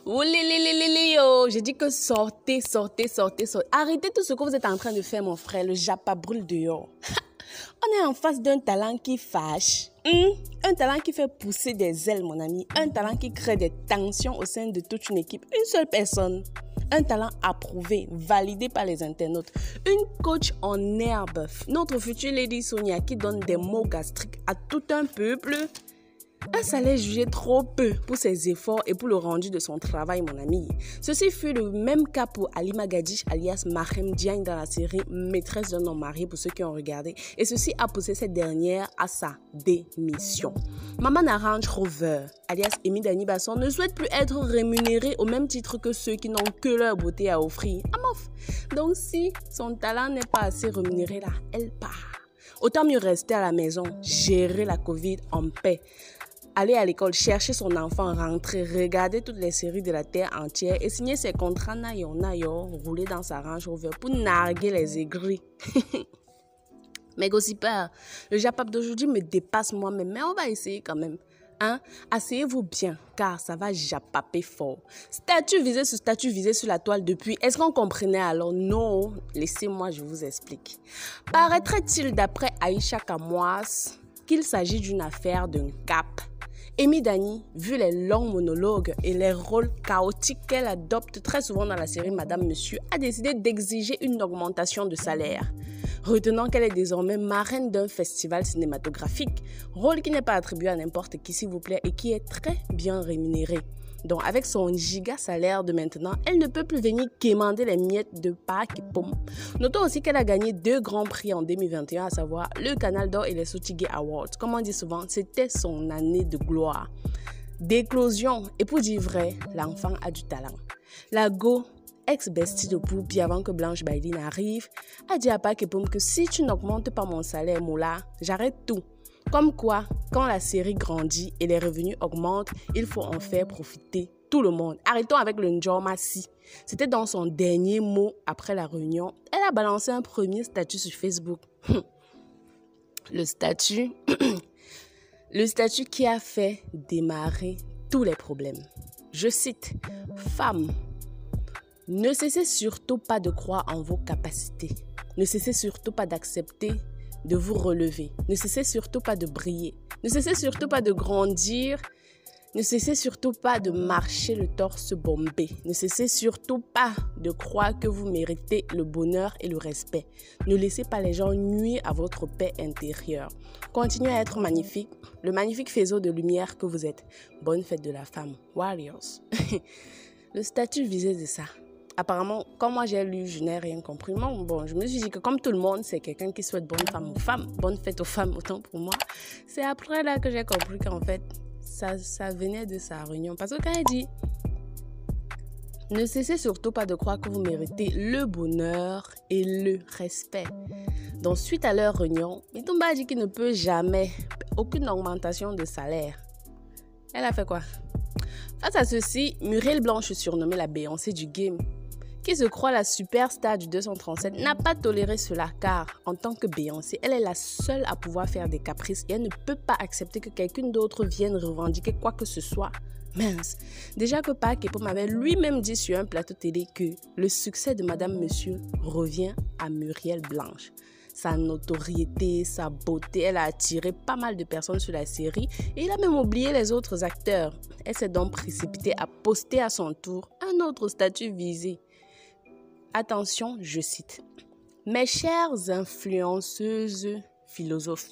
Oh, j'ai dit que sortez. Arrêtez tout ce que vous êtes en train de faire, mon frère. Le japa brûle dehors. On est en face d'un talent qui fâche. Un talent qui fait pousser des ailes, mon ami. Un talent qui crée des tensions au sein de toute une équipe. Une seule personne. Un talent approuvé, validé par les internautes. Une coach en herbe. Notre future Lady Sonia qui donne des mots gastriques à tout un peuple. Un salaire jugé trop peu pour ses efforts et pour le rendu de son travail, mon ami. Ceci fut le même cas pour Halima Gadiche alias Marem Diagne dans la série Maîtresse d'un homme marié pour ceux qui ont regardé. Et ceci a poussé cette dernière à sa démission. Maman Range Rover alias Amy Dani Basson ne souhaite plus être rémunérée au même titre que ceux qui n'ont que leur beauté à offrir. Donc si son talent n'est pas assez rémunéré là, elle part. Autant mieux rester à la maison, gérer la Covid en paix. Aller à l'école, chercher son enfant, rentrer, regarder toutes les séries de la terre entière et signer ses contrats nayo, rouler dans sa Range Rover pour narguer les aigris. Mais gossipeur, le Japap d'aujourd'hui me dépasse moi-même, mais on va essayer quand même. Asseyez-vous bien, car ça va japaper fort. Statue visée sur la toile depuis. Est-ce qu'on comprenait alors? Non, laissez-moi, je vous explique. Paraîtrait-il d'après Aïcha Kamoas qu'il s'agit d'une affaire d'un cap? Amy Dani, vu les longs monologues et les rôles chaotiques qu'elle adopte très souvent dans la série Madame Monsieur, a décidé d'exiger une augmentation de salaire. Retenant qu'elle est désormais marraine d'un festival cinématographique, rôle qui n'est pas attribué à n'importe qui s'il vous plaît et qui est très bien rémunéré. Donc avec son giga salaire de maintenant, elle ne peut plus venir quémander les miettes de Pâques et Pomme. Notons aussi qu'elle a gagné 2 grands prix en 2021, à savoir le Canal d'Or et les Sotigé Awards. Comme on dit souvent, c'était son année de gloire. D'éclosion, et pour dire vrai, l'enfant a du talent. La go, ex-bestie de Poupi avant que Blanche Bailey n'arrive, a dit à Pâques et Pomme que si tu n'augmentes pas mon salaire, Moula, j'arrête tout. Comme quoi, quand la série grandit et les revenus augmentent, il faut en faire profiter tout le monde. Arrêtons avec le Njormasi. C'était dans son dernier mot après la réunion. Elle a balancé un premier statut sur Facebook. Le statut qui a fait démarrer tous les problèmes. Je cite, « Femmes, ne cessez surtout pas de croire en vos capacités. Ne cessez surtout pas d'accepter de vous relever. Ne cessez surtout pas de briller. Ne cessez surtout pas de grandir. Ne cessez surtout pas de marcher le torse bombé. Ne cessez surtout pas de croire que vous méritez le bonheur et le respect. Ne laissez pas les gens nuire à votre paix intérieure. Continuez à être magnifique, le magnifique faisceau de lumière que vous êtes. Bonne fête de la femme. Warriors. Le statut visait de ça. Apparemment, quand moi j'ai lu, je n'ai rien compris. Bon, je me suis dit que comme tout le monde, c'est quelqu'un qui souhaite bonne femme aux femmes, bonne fête aux femmes, autant pour moi. C'est après là que j'ai compris qu'en fait, ça venait de sa réunion. Parce que quand elle dit, ne cessez surtout pas de croire que vous méritez le bonheur et le respect. Donc, suite à leur réunion, Mitumba a dit qu'il ne peut jamais, aucune augmentation de salaire. Elle a fait quoi? Face à ceci, Muriel Blanche, surnommée la Beyoncé du game, qui se croit la superstar du 237, n'a pas toléré cela car, en tant que Beyoncé, elle est la seule à pouvoir faire des caprices et elle ne peut pas accepter que quelqu'un d'autre vienne revendiquer quoi que ce soit. Mince, déjà que Pâques et Pomme avait lui-même dit sur un plateau télé que le succès de Madame Monsieur revient à Muriel Blanche. Sa notoriété, sa beauté, elle a attiré pas mal de personnes sur la série et il a même oublié les autres acteurs. Elle s'est donc précipitée à poster à son tour un autre statut visé. Attention, je cite. « Mes chères influenceuses philosophes,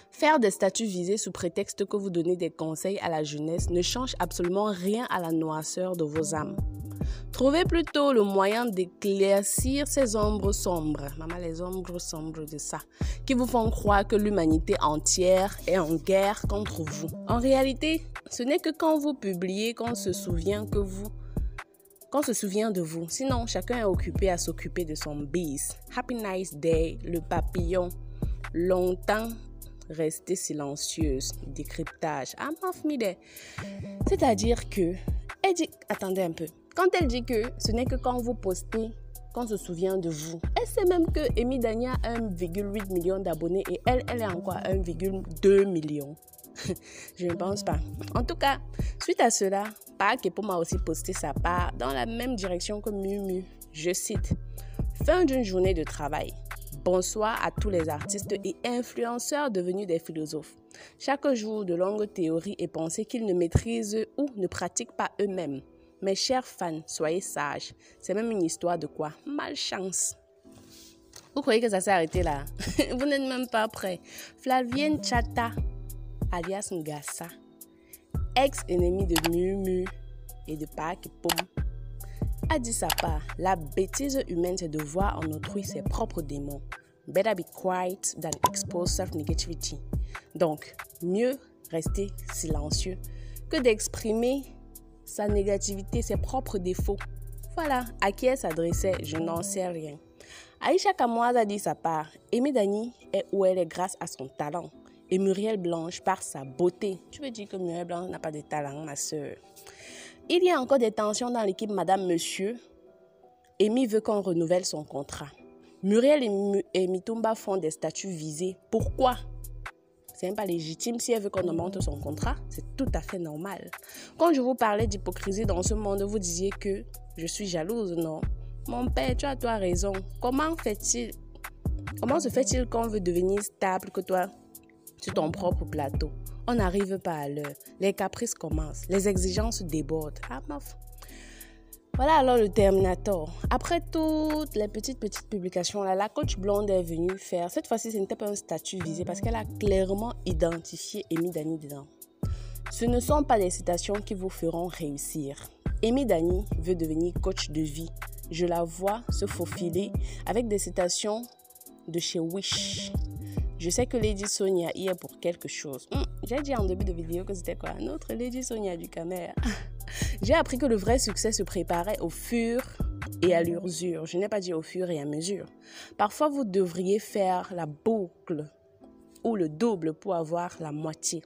faire des statuts visés sous prétexte que vous donnez des conseils à la jeunesse ne change absolument rien à la noirceur de vos âmes. Trouvez plutôt le moyen d'éclaircir ces ombres sombres, maman, les ombres sombres de ça, qui vous font croire que l'humanité entière est en guerre contre vous. En réalité, ce n'est que quand vous publiez qu'on se souvient de vous. Sinon, chacun est occupé à s'occuper de son bis. Happy nice day, le papillon. Longtemps rester silencieuse. Décryptage. C'est-à-dire que, elle dit, attendez un peu. Quand elle dit que ce n'est que quand vous postez qu'on se souvient de vous. Elle sait même que Amy Dani a 1,8 million d'abonnés et elle est encore à 1,2 million. Je ne pense pas. En tout cas, suite à cela, Park Epom a aussi posté sa part dans la même direction que Mumu. Je cite, « Fin d'une journée de travail. Bonsoir à tous les artistes et influenceurs devenus des philosophes. Chaque jour, de longues théories et pensées qu'ils ne maîtrisent ou ne pratiquent pas eux-mêmes. Mes chers fans, soyez sages. C'est même une histoire de quoi? Malchance. » Vous croyez que ça s'est arrêté là? Vous n'êtes même pas prêts. Flavienne Chata, alias Ngassa, ex-ennemi de Mumu et de Park Epom, a dit sa part. La bêtise humaine, c'est de voir en autrui ses propres démons. Better be quiet than expose self-negativity. Donc, mieux rester silencieux que d'exprimer sa négativité, ses propres défauts. Voilà, à qui elle s'adressait, je n'en sais rien. Aïcha Kamoise a dit sa part. Amy Dani est où elle est grâce à son talent. Et Muriel Blanche par sa beauté. Tu veux dire que Muriel Blanche n'a pas de talent, ma soeur? Il y a encore des tensions dans l'équipe Madame Monsieur. Amy veut qu'on renouvelle son contrat. Muriel et Mitumba font des statuts visés. Pourquoi? C'est même pas légitime. Si elle veut qu'on augmente son contrat, c'est tout à fait normal. Quand je vous parlais d'hypocrisie dans ce monde, vous disiez que je suis jalouse, non? Mon père, tu as toi raison. Comment se fait-il qu'on veut devenir stable que toi sur ton propre plateau? On n'arrive pas à l'heure. Les caprices commencent. Les exigences débordent. Ah, meuf. Voilà alors le Terminator. Après toutes les petites publications, là, la coach blonde est venue faire. Cette fois-ci, ce n'était pas un statut visé parce qu'elle a clairement identifié Amy Dani dedans. Ce ne sont pas des citations qui vous feront réussir. Amy Dani veut devenir coach de vie. Je la vois se faufiler avec des citations de chez Wish. Je sais que Lady Sonia y est pour quelque chose. J'ai dit en début de vidéo que c'était quoi? Notre Lady Sonia du Camer. J'ai appris que le vrai succès se préparait au fur et à l'usure. Je n'ai pas dit au fur et à mesure. Parfois, vous devriez faire la boucle ou le double pour avoir la moitié.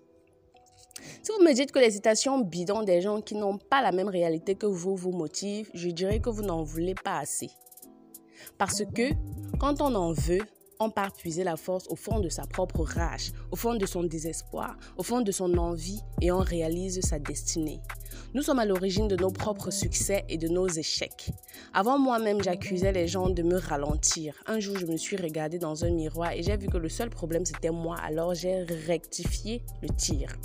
Si vous me dites que les citations bidons des gens qui n'ont pas la même réalité que vous motivent, je dirais que vous n'en voulez pas assez. Parce que quand on en veut, on part puiser la force au fond de sa propre rage, au fond de son désespoir, au fond de son envie et on réalise sa destinée. Nous sommes à l'origine de nos propres succès et de nos échecs. Avant moi-même, j'accusais les gens de me ralentir. Un jour, je me suis regardée dans un miroir et j'ai vu que le seul problème, c'était moi. Alors, j'ai rectifié le tir.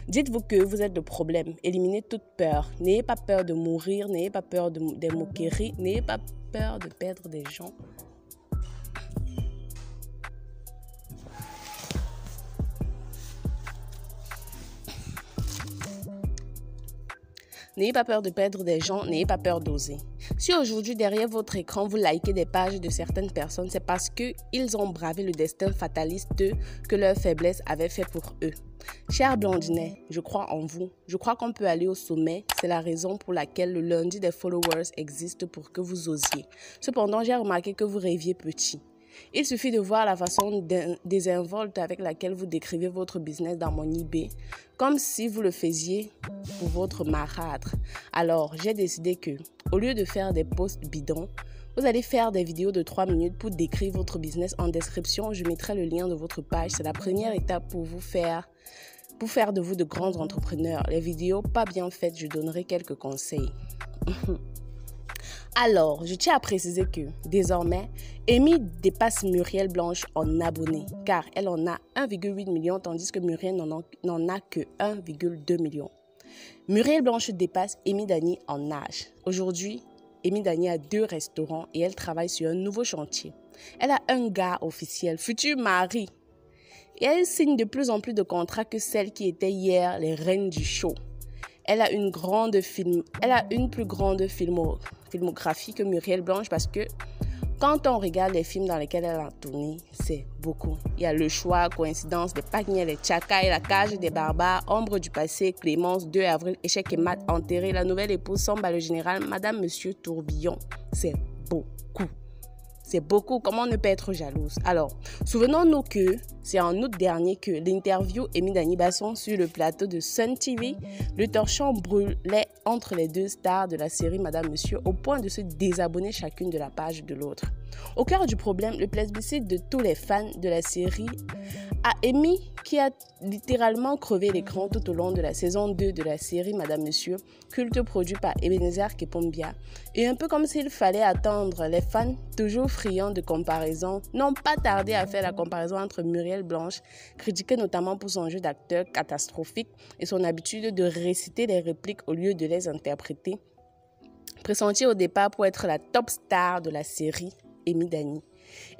Dites-vous que vous êtes le problème. Éliminez toute peur. N'ayez pas peur de mourir. N'ayez pas peur des moqueries. N'ayez pas peur de perdre des gens. N'ayez pas peur de perdre des gens, n'ayez pas peur d'oser. Si aujourd'hui, derrière votre écran, vous likez des pages de certaines personnes, c'est parce qu'ils ont bravé le destin fataliste que leur faiblesse avait fait pour eux. Cher Blondinet, je crois en vous. Je crois qu'on peut aller au sommet. C'est la raison pour laquelle le lundi des followers existe pour que vous osiez. Cependant, j'ai remarqué que vous rêviez petit. Il suffit de voir la façon désinvolte avec laquelle vous décrivez votre business dans mon eBay, comme si vous le faisiez pour votre marâtre. Alors, j'ai décidé que, au lieu de faire des posts bidons, vous allez faire des vidéos de 3 minutes pour décrire votre business. En description, je mettrai le lien de votre page. C'est la première étape pour faire de vous de grands entrepreneurs. Les vidéos pas bien faites, je donnerai quelques conseils. Alors, je tiens à préciser que, désormais, Amy dépasse Muriel Blanche en abonnés, car elle en a 1,8 million, tandis que Muriel n'en a que 1,2 million. Muriel Blanche dépasse Amy Dani en âge. Aujourd'hui, Amy Dani a 2 restaurants et elle travaille sur un nouveau chantier. Elle a un gars officiel, futur mari. Et elle signe de plus en plus de contrats que celles qui étaient hier les reines du show. Elle a une plus grande filmographie que Muriel Blanche parce que quand on regarde les films dans lesquels elle a tourné, c'est beaucoup. Il y a Le Choix, Coïncidence, Les Pagniers, Les Tchaka et La Cage des Barbares, Ombre du passé, Clémence, 2 avril, Échec et mat, Enterré, La Nouvelle Épouse, Samba le Général, Madame Monsieur Tourbillon. C'est beaucoup. C'est beaucoup. Comment ne pas être jalouse? Alors, souvenons-nous que c'est en août dernier que l'interview Amy Dani Basson sur le plateau de Sun TV, le torchon brûlait entre les 2 stars de la série Madame Monsieur au point de se désabonner chacune de la page de l'autre. Au cœur du problème, le plébiscite de tous les fans de la série a Amy, qui a littéralement crevé l'écran tout au long de la saison 2 de la série Madame Monsieur, culte produit par Ebenezer Kepombia. Et un peu comme s'il fallait attendre, les fans, toujours friands de comparaison, n'ont pas tardé à faire la comparaison entre Muriel Blanche, critiquée notamment pour son jeu d'acteur catastrophique et son habitude de réciter les répliques au lieu de les interpréter, pressentie au départ pour être la top star de la série, Amy Dany.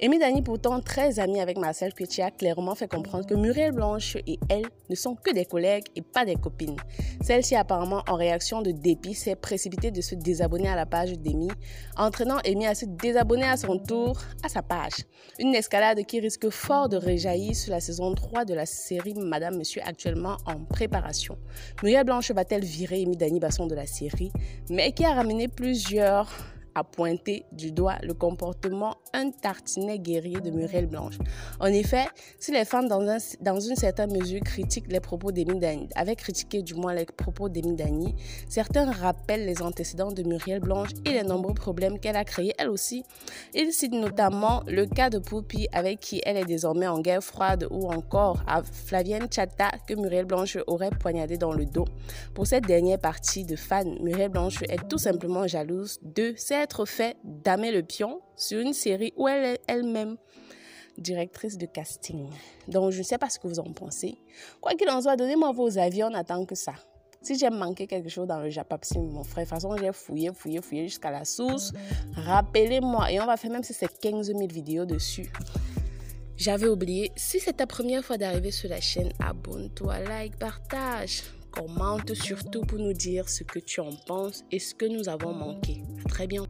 Amy Dany, pourtant très amie avec Marcel Cuetti, a clairement fait comprendre que Muriel Blanche et elle ne sont que des collègues et pas des copines. Celle-ci, apparemment en réaction de dépit, s'est précipitée de se désabonner à la page d'Amy, entraînant Amy à se désabonner à son tour à sa page. Une escalade qui risque fort de réjaillir sur la saison 3 de la série Madame Monsieur, actuellement en préparation. Muriel Blanche va-t-elle virer Amy Dany Basson de la série, mais qui a ramené plusieurs à pointer du doigt le comportement un tartinet guerrier de Muriel Blanche. En effet, si les fans dans une certaine mesure critiquent les propos d'Amy Dany, avaient critiqué du moins les propos d'Amy Dany, certains rappellent les antécédents de Muriel Blanche et les nombreux problèmes qu'elle a créés elle aussi. Ils citent notamment le cas de Poupie avec qui elle est désormais en guerre froide, ou encore à Flavienne Chatta que Muriel Blanche aurait poignardé dans le dos. Pour cette dernière partie de fans, Muriel Blanche est tout simplement jalouse de s'être fait damer le pion sur une série où elle est elle-même directrice de casting. Donc, je ne sais pas ce que vous en pensez. Quoi qu'il en soit, donnez-moi vos avis, on attend que ça. Si j'ai manqué quelque chose dans le Japapsi, mon frère, de toute façon, j'ai fouillé jusqu'à la source. Rappelez-moi, et on va faire même si c'est 15 000 vidéos dessus. J'avais oublié, si c'est ta première fois d'arriver sur la chaîne, abonne-toi, like, partage. Commente surtout pour nous dire ce que tu en penses et ce que nous avons manqué. À très bientôt.